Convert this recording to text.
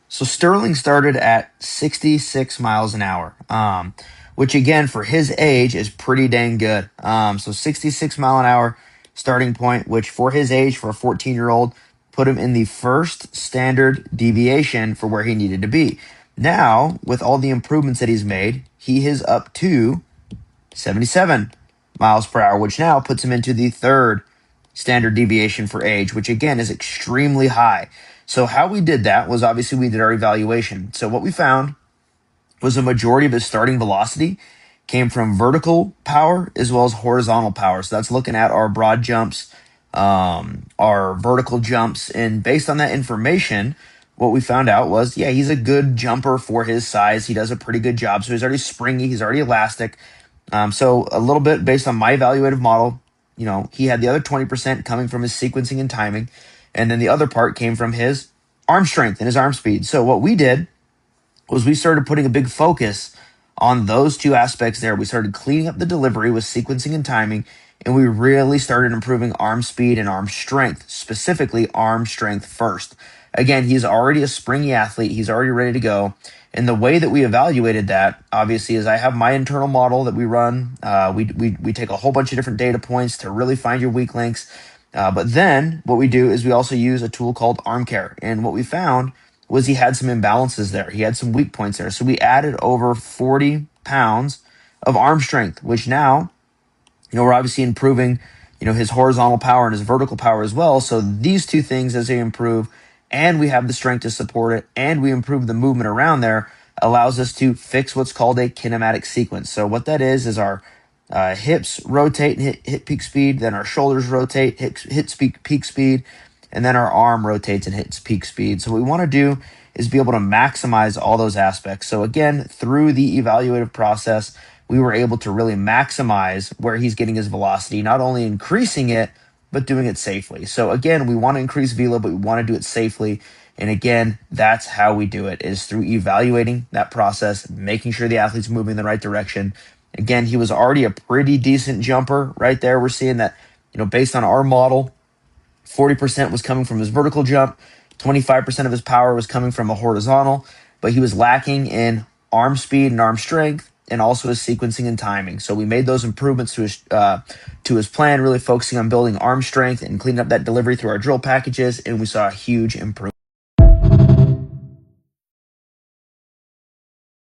So Sterling started at 66 miles an hour, which again for his age is pretty dang good. So 66 mile an hour starting point, which for his age, for a 14-year-old, put him in the first standard deviation for where he needed to be. Now, with all the improvements that he's made, he is up to 77 miles per hour, which now puts him into the third standard deviation for age, which again is extremely high. So how we did that was obviously we did our evaluation. So what we found was a majority of his starting velocity came from vertical power as well as horizontal power. So that's looking at our broad jumps, our vertical jumps. And based on that information, what we found out was, yeah, he's a good jumper for his size. He does a pretty good job. So he's already springy. He's already elastic. So a little bit based on my evaluative model, he had the other 20% coming from his sequencing and timing. And then the other part came from his arm strength and his arm speed. So what we did was we started putting a big focus on those two aspects there. We started cleaning up the delivery with sequencing and timing, and we really started improving arm speed and arm strength, specifically arm strength first. Again, he's already a springy athlete. He's already ready to go. And the way that we evaluated that, obviously, is I have my internal model that we run. We take a whole bunch of different data points to really find your weak links. But then what we do is we also use a tool called Arm Care. And what we found was he had some imbalances there. He had some weak points there. So we added over 40 pounds of arm strength, which now, we're obviously improving, his horizontal power and his vertical power as well. So these two things, as they improve, and we have the strength to support it, and we improve the movement around there, allows us to fix what's called a kinematic sequence. So what that is our hips rotate and hit peak speed, then our shoulders rotate, hit peak speed, and then our arm rotates and hits peak speed. So what we want to do is be able to maximize all those aspects. So again, through the evaluative process, we were able to really maximize where he's getting his velocity, not only increasing it, but doing it safely. So again, we want to increase velo, but we want to do it safely. And again, that's how we do it, is through evaluating that process, making sure the athlete's moving in the right direction. Again, he was already a pretty decent jumper right there. We're seeing that, based on our model, 40% was coming from his vertical jump, 25% of his power was coming from a horizontal, but he was lacking in arm speed and arm strength, and also his sequencing and timing. So we made those improvements to his plan, really focusing on building arm strength and cleaning up that delivery through our drill packages, and we saw a huge improvement.